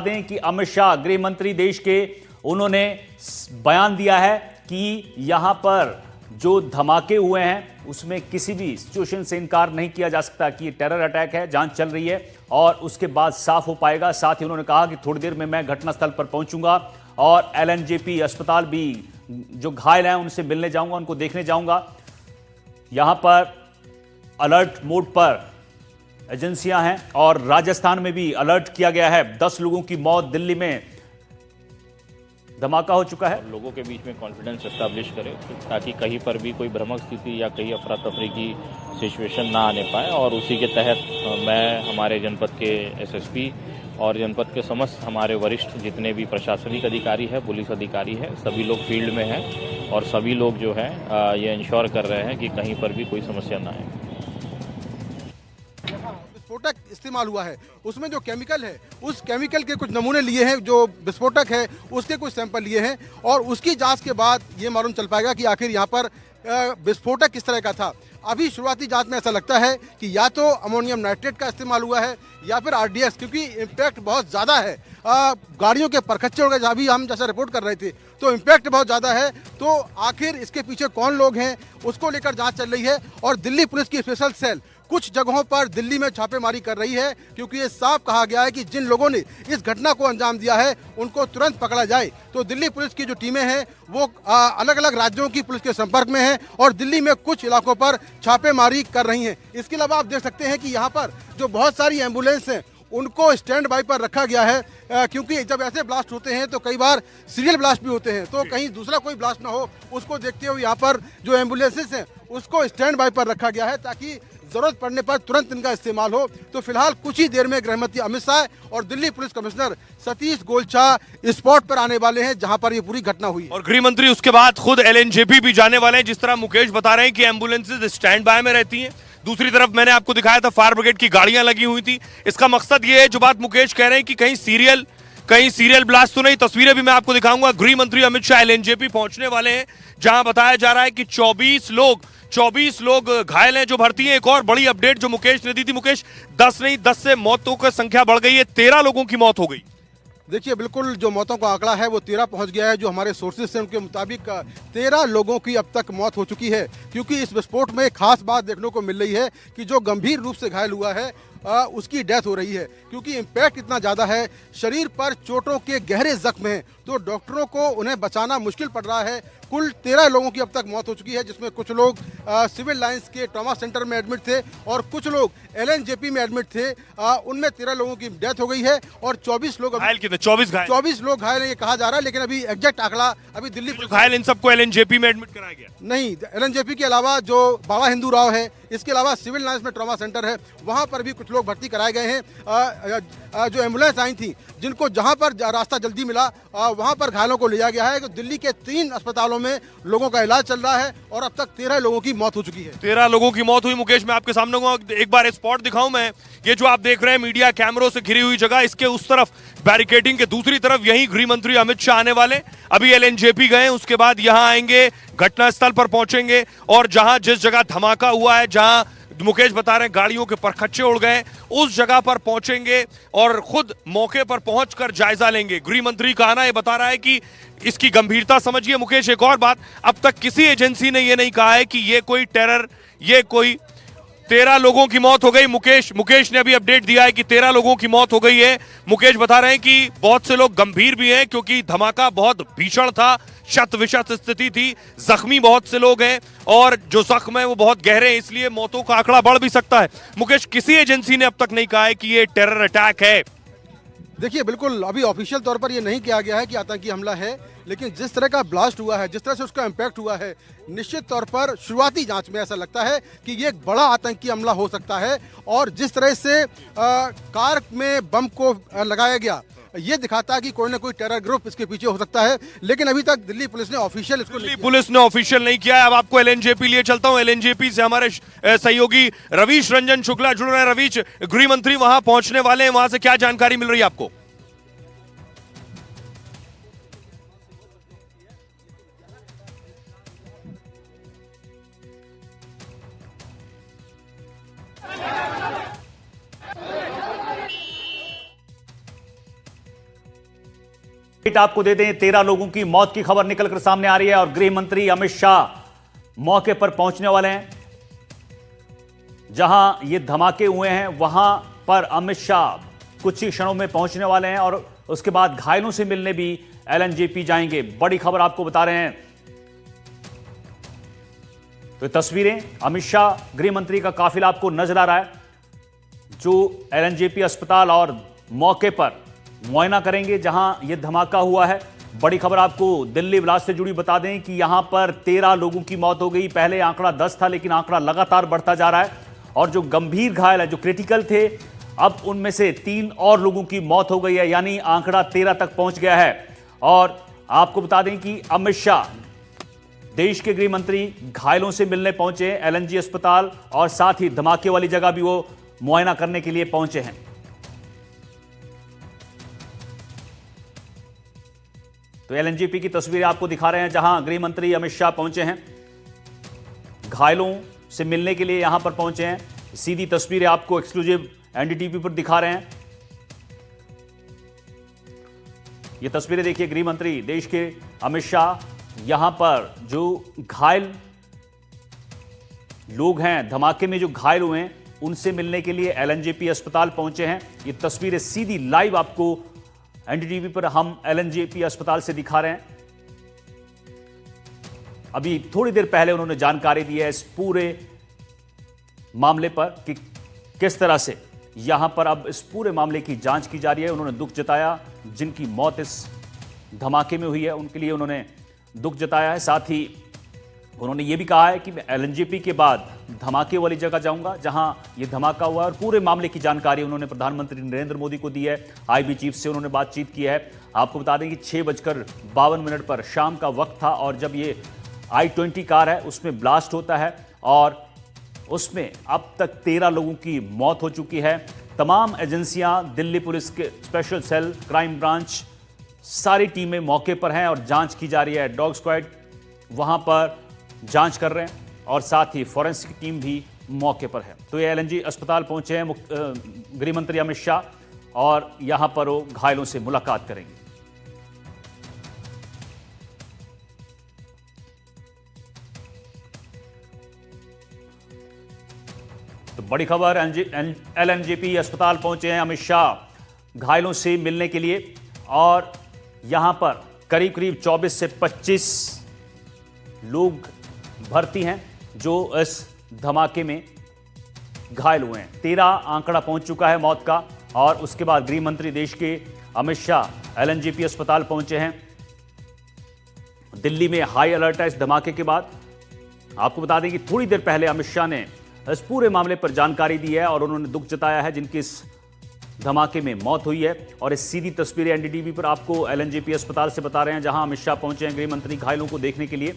दें कि अमित शाह गृह मंत्री देश के, उन्होंने बयान दिया है कि यहां पर जो धमाके हुए हैं उसमें किसी भी सिचुएशन से इनकार नहीं किया जा सकता कि ये टेरर अटैक है, जांच चल रही है और उसके बाद साफ हो पाएगा। साथ ही उन्होंने कहा कि थोड़ी देर में मैं घटनास्थल पर पहुंचूंगा और एलएनजेपी अस्पताल भी जो घायल हैं उनसे मिलने जाऊंगा, उनको देखने जाऊंगा। यहां पर अलर्ट मोड पर एजेंसियां हैं और राजस्थान में भी अलर्ट किया गया है। 10 लोगों की मौत, दिल्ली में धमाका हो चुका है। लोगों के बीच में कॉन्फिडेंस एस्टैब्लिश करें ताकि कहीं पर भी कोई भ्रमक स्थिति या कहीं अफरा तफरी की सिचुएशन ना आने पाए, और उसी के तहत मैं हमारे जनपद के एसएसपी और जनपद के समस्त हमारे वरिष्ठ जितने भी प्रशासनिक अधिकारी है, पुलिस अधिकारी है, सभी लोग फील्ड में हैं और सभी लोग जो है ये इंश्योर कर रहे हैं कि कहीं पर भी कोई समस्या ना आए। विस्फोटक इस्तेमाल हुआ है, उसमें जो केमिकल है उस केमिकल के कुछ नमूने लिए हैं, जो विस्फोटक है उसके कुछ सैंपल लिए हैं और उसकी जांच के बाद ये मालूम चल पाएगा कि आखिर यहाँ पर विस्फोटक किस तरह का था। अभी शुरुआती जांच में ऐसा लगता है कि या तो अमोनियम नाइट्रेट का इस्तेमाल हुआ है या फिर आरडीएक्स, क्योंकि इम्पैक्ट बहुत ज़्यादा है। गाड़ियों के परखच्चे उड़ गए, अभी हम जैसा रिपोर्ट कर रहे थे, तो इम्पैक्ट बहुत ज़्यादा है। तो आखिर इसके पीछे कौन लोग हैं उसको लेकर जाँच चल रही है और दिल्ली पुलिस की स्पेशल सेल कुछ जगहों पर दिल्ली में छापेमारी कर रही है, क्योंकि ये साफ कहा गया है कि जिन लोगों ने इस घटना को अंजाम दिया है उनको तुरंत पकड़ा जाए। तो दिल्ली पुलिस की जो टीमें हैं वो अलग अलग राज्यों की पुलिस के संपर्क में हैं और दिल्ली में कुछ इलाकों पर छापेमारी कर रही हैं। इसके अलावा आप देख सकते हैं कि यहाँ पर जो बहुत सारी एम्बुलेंस हैं उनको स्टैंड बाई पर रखा गया है, क्योंकि जब ऐसे ब्लास्ट होते हैं तो कई बार सीरियल ब्लास्ट भी होते हैं, तो कहीं दूसरा कोई ब्लास्ट ना हो उसको देखते हुए यहाँ पर जो एम्बुलेंसेस हैं उसको स्टैंड बाई पर रखा गया है ताकि जरूरत पड़ने पर तुरंत इनका इस्तेमाल हो। तो फिलहाल कुछ ही देर में गृहमंत्री अमित शाह और Delhi police commissioner Satish Golchha spot पर आने वाले हैं जहां पर ये पूरी घटना हुई है। और गृह मंत्री उसके बाद खुद एलएनजेपी भी जाने वाले हैं। जिस तरह मुकेश बता रहे हैं कि एम्बुलेंसेज स्टैंड बाय में रहती हैं, दूसरी तरफ मैंने आपको दिखाया था फायर ब्रिगेड की गाड़ियां लगी हुई थी। इसका मकसद ये है, जो बात मुकेश कह रहे हैं कि कहीं सीरियल ब्लास्ट तो नहीं। तस्वीरें भी मैं आपको दिखाऊंगा। गृह मंत्री अमित शाह एलएनजेपी पहुंचने वाले हैं, जहां बताया जा रहा है कि 24 लोग घायल हैं जो भर्ती हैं। एक और बड़ी अपडेट जो मुकेश ने दी थी, मुकेश 10 नहीं 10 से मौतों की संख्या बढ़ गई है, 13 लोगों की मौत हो गई। देखिए बिल्कुल जो मौतों का आंकड़ा है वो 13 पहुंच गया है। जो हमारे सोर्सेज हैं उनके मुताबिक 13 लोगों की अब तक मौत हो चुकी है, क्योंकि इस विस्फोट में खास बात देखने को मिल रही है कि जो गंभीर रूप से घायल हुआ है उसकी डेथ हो रही है, क्योंकि इम्पैक्ट इतना ज़्यादा है, शरीर पर चोटों के गहरे जख्म हैं, तो डॉक्टरों को उन्हें बचाना मुश्किल पड़ रहा है। कुल 13 लोगों की अब तक मौत हो चुकी है, जिसमें कुछ लोग सिविल लाइंस के ट्रॉमा सेंटर में एडमिट थे और कुछ लोग एलएनजेपी में एडमिट थे। उनमें 13 लोगों की डेथ हो गई है और 24 लोग घायल कितने? 24 लोग घायल हैं ये कहा जा रहा है, लेकिन अभी एग्जैक्ट आंकड़ा अभी दिल्ली घायल इन सबको एलएनजेपी में एडमिट कराया गया नहीं। एलएनजेपी के अलावा जो बाबा हिंदू राव है, इसके अलावा सिविल लाइंस में ट्रॉमा सेंटर है, वहां पर भी कुछ लोग भर्ती कराए गए हैं। जो एम्बुलेंस आई थी जिनको जहां पर रास्ता जल्दी मिला वहां पर घायलों को लिया गया है। तो दिल्ली के 3 अस्पतालों में लोगों का इलाज चल रहा है और अब तक 13 लोगों की मौत हो चुकी है। 13 लोगों की मौत हुई। मुकेश मैं आपके सामने एक बार स्पॉट दिखाऊं मैं, ये जो आप देख रहे हैं मीडिया कैमरों से घिरी हुई जगह, इसके उस तरफ बैरिकेडिंग के दूसरी तरफ यही गृह मंत्री अमित शाह आने वाले। अभी एलएनजेपी गए, उसके बाद यहां आएंगे, घटनास्थल पर पहुंचेंगे और जहां जिस जगह धमाका हुआ है, जहां मुकेश बता रहे हैं गाड़ियों के परखच्चे उड़ गए, उस जगह पर पहुंचेंगे और खुद मौके पर पहुंचकर जायजा लेंगे। गृह मंत्री का आना ये बता रहा है कि इसकी गंभीरता समझिए। मुकेश एक और बात, अब तक किसी एजेंसी ने ये नहीं कहा है कि ये कोई टेरर, ये कोई 13 लोगों की मौत हो गई। मुकेश ने अभी अपडेट दिया है कि 13 लोगों की मौत हो गई है। मुकेश बता रहे हैं कि बहुत से लोग गंभीर भी हैं क्योंकि धमाका बहुत भीषण था, शत विशत स्थिति थी, जख्मी बहुत से लोग हैं और जो जख्म है वो बहुत गहरे हैं, इसलिए मौतों का आंकड़ा बढ़ भी सकता है। मुकेश किसी एजेंसी ने अब तक नहीं कहा है कि ये टेरर अटैक है। देखिए बिल्कुल अभी ऑफिशियल तौर पर ये नहीं किया गया है कि आतंकी हमला है, लेकिन जिस तरह का ब्लास्ट हुआ है, जिस तरह से उसका इम्पैक्ट हुआ है, निश्चित तौर पर शुरुआती जांच में ऐसा लगता है कि ये एक बड़ा आतंकी हमला हो सकता है। और जिस तरह से कार में बम को लगाया गया, ये दिखाता है कि कोई ना कोई टेरर ग्रुप इसके पीछे हो सकता है, लेकिन अभी तक दिल्ली पुलिस ने ऑफिशियल नहीं किया है। अब आपको एलएनजेपी लिए चलता हूं। एलएनजेपी से हमारे सहयोगी रवीश रंजन शुक्ला जुड़ रहे हैं। रवीश, गृह मंत्री वहां पहुंचने वाले हैं, वहां से क्या जानकारी मिल रही है आपको? आपको दे दें, 13 लोगों की मौत की खबर निकलकर सामने आ रही है और गृह मंत्री अमित शाह मौके पर पहुंचने वाले हैं। जहां ये धमाके हुए हैं वहां पर अमित शाह कुछ ही क्षणों में पहुंचने वाले हैं और उसके बाद घायलों से मिलने भी एलएनजेपी जाएंगे। बड़ी खबर आपको बता रहे हैं। तो तस्वीरें, अमित शाह गृह मंत्री का काफिला आपको नजर आ रहा है, जो एलएनजेपी अस्पताल और मौके पर मुआयना करेंगे जहां यह धमाका हुआ है। बड़ी खबर आपको दिल्ली ब्लास्ट से जुड़ी बता दें कि यहां पर 13 लोगों की मौत हो गई। पहले आंकड़ा 10 था, लेकिन आंकड़ा लगातार बढ़ता जा रहा है और जो गंभीर घायल है, जो क्रिटिकल थे, अब उनमें से 3 और लोगों की मौत हो गई है, यानी आंकड़ा 13 तक पहुंच गया है। और आपको बता दें कि अमित शाह, देश के गृह मंत्री, घायलों से मिलने पहुंचे एलएनजी अस्पताल और साथ ही धमाके वाली जगह भी वो मुआयना करने के लिए पहुंचे हैं। तो एलएनजेपी की तस्वीरें आपको दिखा रहे हैं जहां गृह मंत्री अमित शाह पहुंचे हैं, घायलों से मिलने के लिए यहां पर पहुंचे हैं। सीधी तस्वीरें आपको एक्सक्लूसिव एनडीटीवी पर दिखा रहे हैं। ये तस्वीरें देखिए, गृह मंत्री देश के अमित शाह यहां पर जो घायल लोग हैं, धमाके में जो घायल हुए हैं, उनसे मिलने के लिए एलएनजेपी अस्पताल पहुंचे हैं। ये तस्वीरें सीधी लाइव आपको एनडीटीवी पर हम एलएनजेपी अस्पताल से दिखा रहे हैं। अभी थोड़ी देर पहले उन्होंने जानकारी दी है इस पूरे मामले पर कि किस तरह से यहां पर अब इस पूरे मामले की जांच की जा रही है। उन्होंने दुख जताया, जिनकी मौत इस धमाके में हुई है उनके लिए उन्होंने दुख जताया है। साथ ही उन्होंने ये भी कहा है कि मैं एलएनजेपी के बाद धमाके वाली जगह जाऊंगा जहां ये धमाका हुआ है और पूरे मामले की जानकारी उन्होंने प्रधानमंत्री नरेंद्र मोदी को दी है। आईबी चीफ से उन्होंने बातचीत की है। आपको बता दें कि 6:52 पर शाम का वक्त था और जब ये i20 कार है उसमें ब्लास्ट होता है और उसमें अब तक 13 लोगों की मौत हो चुकी है। तमाम एजेंसियां, दिल्ली पुलिस के स्पेशल सेल, क्राइम ब्रांच, सारी टीमें मौके पर हैं और जांच की जा रही है। डॉग स्क्वाड वहां पर जांच कर रहे हैं और साथ ही फॉरेंसिक टीम भी मौके पर है। तो ये एलएनजी अस्पताल पहुंचे हैं गृह मंत्री अमित शाह और यहां पर वो घायलों से मुलाकात करेंगे। तो बड़ी खबर, एलएनजेपी अस्पताल पहुंचे हैं अमित शाह घायलों से मिलने के लिए और यहां पर करीब करीब 24 से 25 लोग भर्ती हैं जो इस धमाके में घायल हुए हैं। 13 आंकड़ा पहुंच चुका है मौत का और उसके बाद गृह मंत्री देश के अमित शाह एलएनजेपी अस्पताल पहुंचे हैं। दिल्ली में हाई अलर्ट है इस धमाके के बाद। आपको बता दें कि थोड़ी देर पहले अमित शाह ने इस पूरे मामले पर जानकारी दी है और उन्होंने दुख जताया है जिनकी इस धमाके में मौत हुई है। और इस सीधी तस्वीरें एनडीटीवी पर आपको एलएनजेपी अस्पताल से बता रहे हैं जहां अमित शाह पहुंचे हैं गृह मंत्री घायलों को देखने के लिए।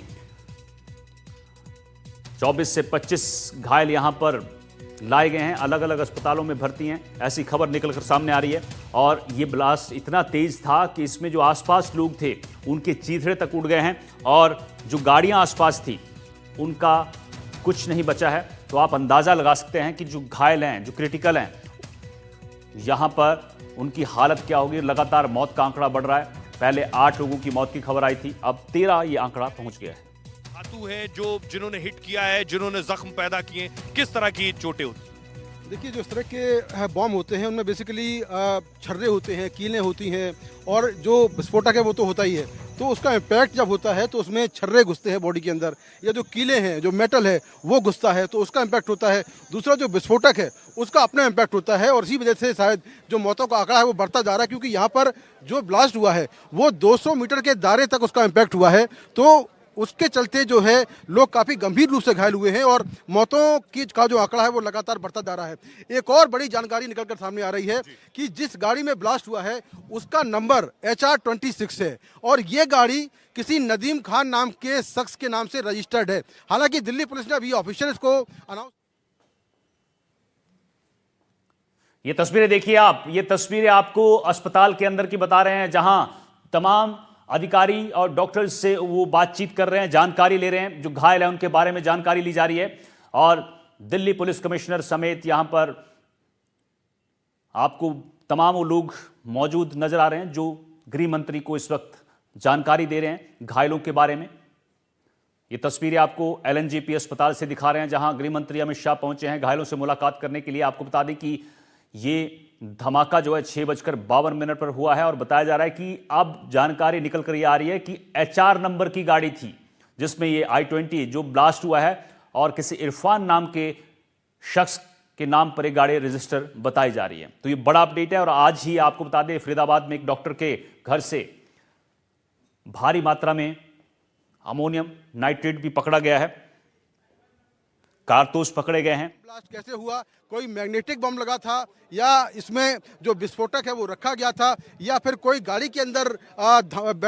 24 से 25 घायल यहां पर लाए गए हैं, अलग अलग अस्पतालों में भर्ती हैं, ऐसी खबर निकलकर सामने आ रही है। और ये ब्लास्ट इतना तेज था कि इसमें जो आसपास लोग थे उनके चीथड़े तक उड़ गए हैं और जो गाड़ियां आसपास थी उनका कुछ नहीं बचा है। तो आप अंदाजा लगा सकते हैं कि जो घायल हैं, जो क्रिटिकल हैं, यहां पर उनकी हालत क्या होगी। लगातार मौत का आंकड़ा बढ़ रहा है। पहले 8 लोगों की मौत की खबर आई थी, अब 13 ये आंकड़ा पहुंच गया है। धातु है जो जिन्होंने हिट किया है, जिन्होंने जख्म पैदा किए, किस तरह की चोटें होती? देखिए, जो इस तरह के बॉम्ब होते हैं उनमें बेसिकली छर्रे होते हैं, कीलें होती हैं और जो विस्फोटक है वो तो होता ही है। तो उसका इम्पैक्ट जब होता है तो उसमें छर्रे घुसते हैं बॉडी के अंदर, या जो कीले हैं, जो मेटल है वो घुसता है तो उसका इम्पैक्ट होता है। दूसरा जो विस्फोटक है उसका अपना इम्पैक्ट होता है और इसी वजह से शायद जो मौतों का आंकड़ा है वो बढ़ता जा रहा है, क्योंकि यहाँ पर जो ब्लास्ट हुआ है वो 200 मीटर के दायरे तक उसका इम्पैक्ट हुआ है। तो उसके चलते जो है लोग काफ़ी गंभीर रूप से घायल हुए हैं और मौतों की का जो आंकड़ा है वो लगातार बढ़ता जा रहा है। एक और बड़ी जानकारी निकलकर सामने आ रही है कि जिस गाड़ी में ब्लास्ट हुआ है उसका नंबर HR-26 है और ये गाड़ी किसी नदीम खान नाम के शख्स के नाम से रजिस्टर्ड है। हालांकि दिल्ली पुलिस ने अभी ऑफिशियल इसको अनाउंस। ये तस्वीरें देखिए आप, ये तस्वीरें आपको अस्पताल के अंदर की बता रहे हैं जहां तमाम अधिकारी और डॉक्टर्स से वो बातचीत कर रहे हैं, जानकारी ले रहे हैं, जो घायल है उनके बारे में जानकारी ली जा रही है। और दिल्ली पुलिस कमिश्नर समेत यहां पर आपको तमाम वो लोग मौजूद नजर आ रहे हैं जो गृह मंत्री को इस वक्त जानकारी दे रहे हैं घायलों के बारे में। ये तस्वीरें आपको एलएनजेपी अस्पताल से दिखा रहे हैं, जहां गृह मंत्री अमित शाह पहुंचे हैं घायलों से मुलाकात करने के लिए। आपको बता दें कि ये धमाका जो है 6:52 पर हुआ है और बताया जा रहा है कि अब जानकारी निकल कर ये आ रही है कि HR नंबर की गाड़ी थी जिसमें ये i20 जो ब्लास्ट हुआ है, और किसी इरफान नाम के शख्स के नाम पर एक गाड़ी रजिस्टर बताई जा रही है। तो ये बड़ा अपडेट है। और आज ही आपको बता दें फरीदाबाद में एक डॉक्टर के घर से भारी मात्रा में अमोनियम नाइट्रेट भी पकड़ा गया है, कारतूस पकड़े गए हैं। ब्लास्ट कैसे हुआ, कोई मैग्नेटिक बम लगा था या इसमें जो विस्फोटक है वो रखा गया था या फिर कोई गाड़ी के अंदर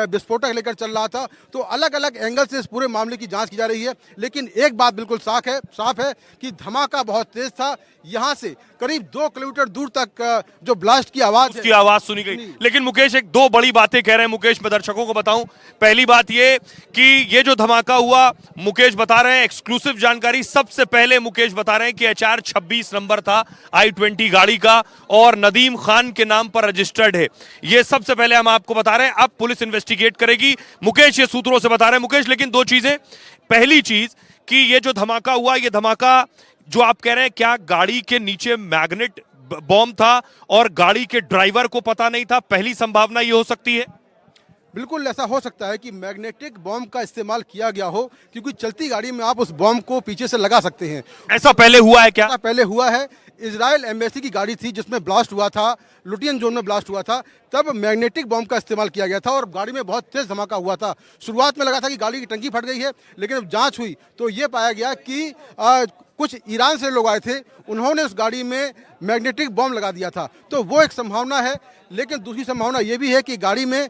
विस्फोटक लेकर चल रहा था, तो अलग अलग एंगल से इस पूरे मामले की जांच की जा रही है। लेकिन एक बात बिल्कुल साफ है कि धमाका बहुत तेज था। यहां से करीब 2 किलोमीटर दूर तक जो ब्लास्ट की आवाज उसकी आवाज सुनी गई। लेकिन मुकेश एक दो बड़ी बातें कह रहे हैं मुकेश, मैं दर्शकों को बताऊं। पहली बात ये कि ये जो धमाका हुआ, मुकेश बता रहे हैं एक्सक्लूसिव जानकारी, सबसे पहले मुकेश बता रहे हैं कि HR 26 नंबर था i20 गाड़ी का और नदीम खान के नाम पर रजिस्टर्ड है। ये सबसे पहले हम आपको बता रहे हैं, अब पुलिस इन्वेस्टिगेट करेगी, मुकेश ये सूत्रों से बता रहे हैं। मुकेश लेकिन दो चीजें, पहली चीज कि ये जो धमाका हुआ, ये धमाका जो आप कह रहे हैं क्या गाड़ी के नीचे मैग्नेट बॉम्ब था और गाड़ी के ड्राइवर को पता नहीं था? पहली संभावना ये हो सकती है। बिल्कुल ऐसा हो सकता है कि मैग्नेटिक बॉम्ब का इस्तेमाल किया गया हो, क्योंकि चलती गाड़ी में आप उस बॉम्ब को पीछे से लगा सकते हैं। ऐसा पहले हुआ है क्या? ऐसा पहले हुआ है। इजराइल एम्बेसी की गाड़ी थी जिसमें ब्लास्ट हुआ था, लुटियन जोन में ब्लास्ट हुआ था, तब मैग्नेटिक बॉम्ब का इस्तेमाल किया गया था और गाड़ी में बहुत तेज धमाका हुआ था। शुरुआत में लगा था कि गाड़ी की टंकी फट गई है, लेकिन जब जांच हुई तो ये पाया गया कि कुछ ईरान से लोग आए थे, उन्होंने उस गाड़ी में मैग्नेटिक बॉम्ब लगा दिया था। तो वो एक संभावना है। लेकिन दूसरी संभावना ये भी है कि गाड़ी में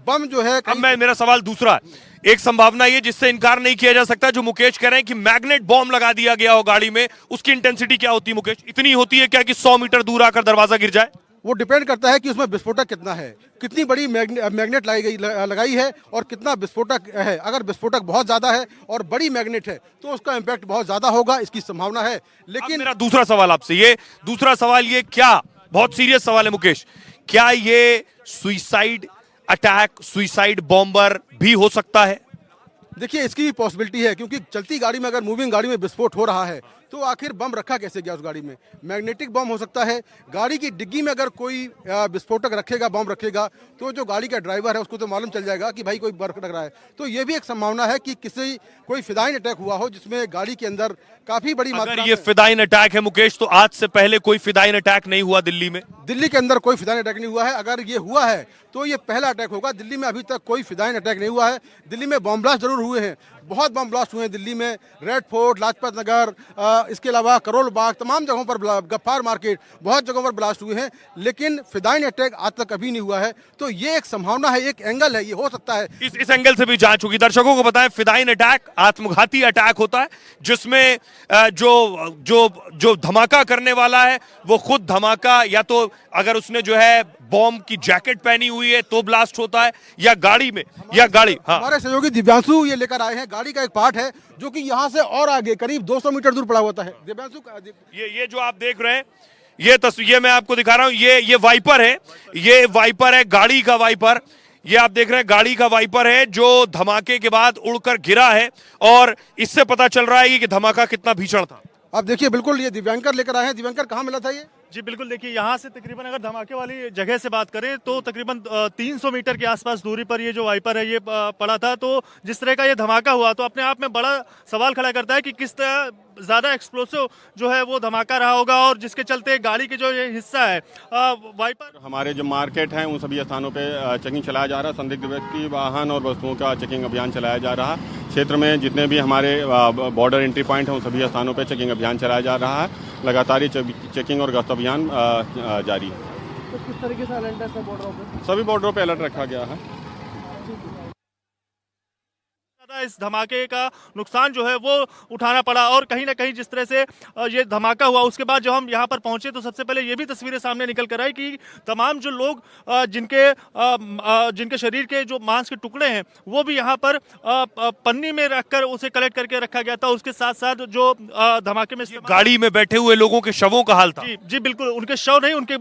बम जो है। अब मेरा सवाल दूसरा है, एक संभावना ये जिससे इनकार नहीं किया जा सकता, जो मुकेश कह रहे हैं कि मैग्नेट बॉम्ब लगा दिया गया हो गाड़ी में, उसकी इंटेंसिटी क्या होती है मुकेश? इतनी होती है क्या कि 100 मीटर दूर आकर दरवाजा गिर जाए? वो डिपेंड करता है कि उसमें विस्फोटक कितना है, कितनी बड़ी मैग्नेट लगाई है और कितना विस्फोटक है। अगर विस्फोटक बहुत ज्यादा है और बड़ी मैग्नेट है तो उसका इम्पैक्ट बहुत ज्यादा होगा, इसकी संभावना है। लेकिन मेरा दूसरा सवाल आपसे, ये दूसरा सवाल ये क्या, बहुत सीरियस सवाल है मुकेश, क्या ये सुइसाइड अटैक, सुइसाइड बॉम्बर भी हो सकता है? देखिए इसकी भी पॉसिबिलिटी है, क्योंकि चलती गाड़ी में अगर मूविंग गाड़ी में विस्फोट हो रहा है तो आखिर बम रखा कैसे गया उस गाड़ी में? मैग्नेटिक बम हो सकता है। गाड़ी की डिग्गी में अगर कोई विस्फोटक रखेगा, बम रखेगा, तो जो गाड़ी का ड्राइवर है उसको तो मालूम चल जाएगा कि भाई कोई बर्फ लग रहा है। तो ये भी एक संभावना है कि कोई फिदाइन अटैक हुआ हो जिसमें गाड़ी के अंदर काफी बड़ी मात्रा में। अगर ये फिदाइन अटैक है मुकेश, तो आज से पहले कोई फिदाइन अटैक नहीं हुआ दिल्ली में? दिल्ली के अंदर कोई फिदाइन अटैक नहीं हुआ है। अगर ये हुआ है तो ये पहला अटैक होगा। दिल्ली में अभी तक कोई फिदाइन अटैक नहीं हुआ है। दिल्ली में बम ब्लास्ट जरूर हुए हैं, बहुत बम ब्लास्ट हुए हैं दिल्ली में, रेड फोर्ट, लाजपत नगर, इसके अलावा करोल बाग, तमाम जगहों पर, गफ्फार मार्केट, बहुत जगहों पर ब्लास्ट हुए हैं, लेकिन फिदाइन अटैक आज तक कभी नहीं हुआ है। तो ये एक संभावना है, एक एंगल है, ये हो सकता है। इस एंगल से भी जांच होगी। दर्शकों को बताएं, फिदाइन अटैक आत्मघाती अटैक होता है जिसमें जो धमाका करने वाला है वो खुद धमाका, या तो अगर उसने जो है बॉम्ब की जैकेट पहनी हुई है तो ब्लास्ट होता है, या गाड़ी में, या गाड़ी। हाँ, हमारे सहयोगी दिव्यांशु ये लेकर आए हैं। गाड़ी का एक पार्ट है जो कि यहाँ से और आगे करीब 200 मीटर दूर पड़ा होता है। दिव्यांशु ये जो आप देख रहे हैं, ये तस्वीर मैं आपको दिखा रहा हूं, ये वाइपर है, ये वाइपर है, गाड़ी का वाइपर। ये आप देख रहे हैं गाड़ी का वाइपर है जो धमाके के बाद उड़कर गिरा है, और इससे पता चल रहा है कि धमाका कितना भीषण था। आप देखिए, बिल्कुल ये दिव्यांकर लेकर आए हैं। दिव्यांकर, कहाँ मिला था ये? जी बिल्कुल, देखिए यहाँ से तकरीबन अगर धमाके वाली जगह से बात करें तो तकरीबन 300 मीटर के आसपास दूरी पर ये जो वाइपर है ये पड़ा था। तो जिस तरह का ये धमाका हुआ तो अपने आप में बड़ा सवाल खड़ा करता है कि किस तरह ज़्यादा एक्सप्लोसिव जो है वो धमाका रहा होगा, और जिसके चलते गाड़ी के जो ये हिस्सा है वाइपर। हमारे जो मार्केट हैं उन सभी स्थानों पे चेकिंग चलाया जा रहा है। संदिग्ध व्यक्ति, वाहन और वस्तुओं का चेकिंग अभियान चलाया जा रहा है। क्षेत्र में जितने भी हमारे बॉर्डर एंट्री पॉइंट हैं उन सभी स्थानों पे चेकिंग अभियान चलाया जा रहा है। लगातार ये चेकिंग और गश्त अभियान जारी है। तो किस तरीके से अलर्ट है सब बॉर्डरों पर? सभी बॉर्डरों पे अलर्ट रखा गया है। इस धमाके का नुकसान जो है वो उठाना पड़ा। और कहीं ना कहीं जिस तरह से ये धमाका हुआ उसके बाद जब हम यहाँ पर पहुंचे तो सबसे पहले ये भी तस्वीरें सामने निकल कर आई कि तमाम जो लोग जिनके शरीर के जो मांस के टुकड़े हैं वो भी यहाँ पर पन्नी में रखकर उसे कलेक्ट करके रखा गया था। उसके साथ साथ जो धमाके में गाड़ी में बैठे हुए लोगों के शवों का हाल था। जी जी बिल्कुल, उनके शव नहीं, उनके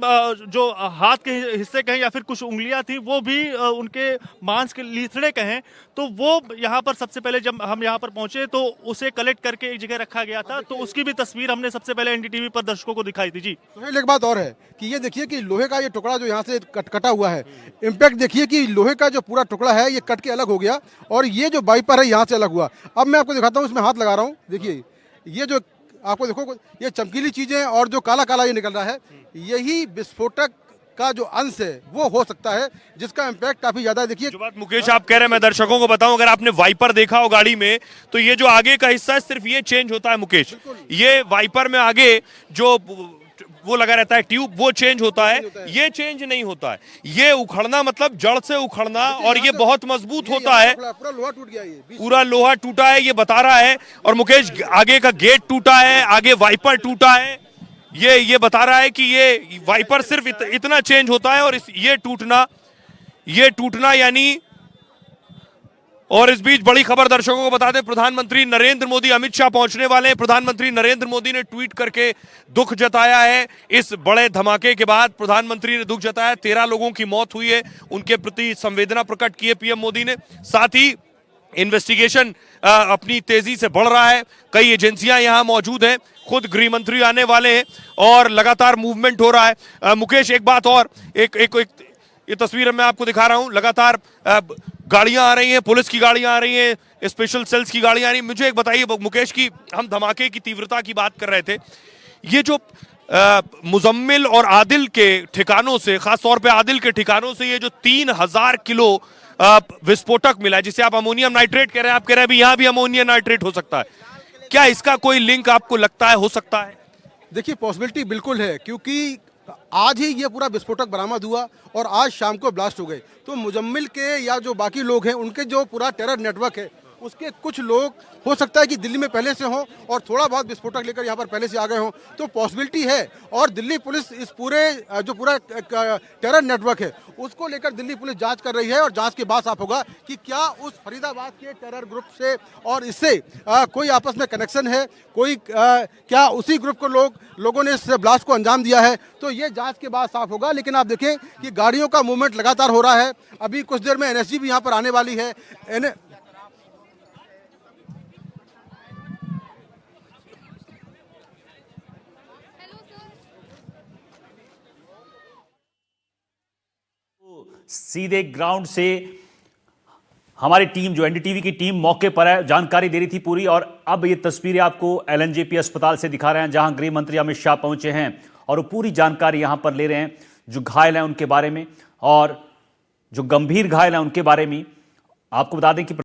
जो हाथ के हिस्से कहें या फिर कुछ उंगलियां थी वो भी उनके मांस के लीथड़े कहें तो वो यहाँ पर सबसे पहले जब हम यहाँ पर पहुंचे तो उसे कलेक्ट करके एक जगह रखा गया था। तो उसकी भी तस्वीर हमने सबसे पहले एनडीटीवी पर दर्शकों को दिखाई थी। जी सुहेल, एक बात और है कि ये देखिए कि लोहे का ये टुकड़ा जो यहाँ से कटा हुआ है, इम्पैक्ट देखिए कि लोहे का जो पूरा टुकड़ा है ये कट के अलग हो गया और ये जो वाइपर है यहाँ से अलग हुआ। अब मैं आपको दिखाता हूँ, इसमें हाथ लगा रहा हूँ, देखिए ये जो आपको देखो ये चमकीली चीजें और जो काला काला ये निकल रहा है, यही विस्फोटक का जो अंश है वो हो सकता है जिसका इम्पैक्ट काफी ज्यादा है। देखिए जो बात मुकेश आप कह रहे हैं मैं दर्शकों को बताऊं, अगर आपने वाइपर देखा हो गाड़ी में तो ये जो आगे का हिस्सा है सिर्फ ये चेंज होता है मुकेश। ये वाइपर में आगे जो वो लगा रहता है ट्यूब वो चेंज होता है, ये चेंज नहीं होता है। ये उखड़ना मतलब जड़ से उखड़ना और ये बहुत मजबूत होता है। पूरा लोहा टूट गया, ये पूरा लोहा टूटा है ये बता रहा है। और मुकेश आगे का गेट टूटा है, आगे वाइपर टूटा है, ये बता रहा है कि ये वाइपर सिर्फ इतना चेंज होता है और ये टूटना यानी। और इस बीच बड़ी खबर दर्शकों को बता दें, प्रधानमंत्री नरेंद्र मोदी अमित शाह पहुंचने वाले हैं। प्रधानमंत्री नरेंद्र मोदी ने ट्वीट करके दुख जताया है इस बड़े धमाके के बाद। प्रधानमंत्री ने दुख जताया, 13 लोगों की मौत हुई है, उनके प्रति संवेदना प्रकट की है पीएम मोदी ने। साथ ही इन्वेस्टिगेशन अपनी तेजी से बढ़ रहा है, कई एजेंसियां यहां मौजूद हैं, खुद गृह मंत्री आने वाले हैं और लगातार मूवमेंट हो रहा है। मुकेश एक बात और, एक ये तस्वीर मैं आपको दिखा रहा हूं, लगातार गाड़ियां आ रही हैं, पुलिस की गाड़ियां आ रही हैं, स्पेशल सेल्स की गाड़ियां आ रही हैं। मुझे एक बताइए मुकेश की हम धमाके की तीव्रता की बात कर रहे थे, ये जो मुजम्मिल और आदिल के ठिकानों से, खासतौर पे आदिल के ठिकानों से ये जो 3000 किलो विस्फोटक मिला है जिसे आप अमोनियम नाइट्रेट कह रहे हैं, आप कह रहे हैं अभी यहां भी अमोनियम नाइट्रेट हो सकता है, क्या इसका कोई लिंक आपको लगता है हो सकता है? देखिए पॉसिबिलिटी बिल्कुल है, क्योंकि आज ही ये पूरा विस्फोटक बरामद हुआ और आज शाम को ब्लास्ट हो गए। तो मुजम्मिल के या जो बाकी लोग हैं उनके जो पूरा टेरर नेटवर्क है उसके कुछ लोग हो सकता है कि दिल्ली में पहले से हों और थोड़ा बहुत विस्फोटक लेकर यहाँ पर पहले से आ गए हों, तो पॉसिबिलिटी है। और दिल्ली पुलिस इस पूरे जो पूरा टेरर नेटवर्क है उसको लेकर दिल्ली पुलिस जांच कर रही है और जांच के बाद साफ होगा कि क्या उस फरीदाबाद के टेरर ग्रुप से और इससे कोई आपस में कनेक्शन है, कोई क्या उसी ग्रुप को लोगों ने इस ब्लास्ट को अंजाम दिया है, तो ये जांच के बाद साफ होगा। लेकिन आप देखें कि गाड़ियों का मूवमेंट लगातार हो रहा है। अभी कुछ देर में एनएसजी भी यहाँ पर आने वाली है। सीधे ग्राउंड से हमारी टीम, जो एनडीटीवी की टीम मौके पर है, जानकारी दे रही थी पूरी। और अब ये तस्वीरें आपको एलएनजेपी अस्पताल से दिखा रहे हैं जहां गृह मंत्री अमित शाह पहुंचे हैं और वो पूरी जानकारी यहां पर ले रहे हैं, जो घायल हैं उनके बारे में और जो गंभीर घायल हैं उनके बारे में। आपको बता दें कि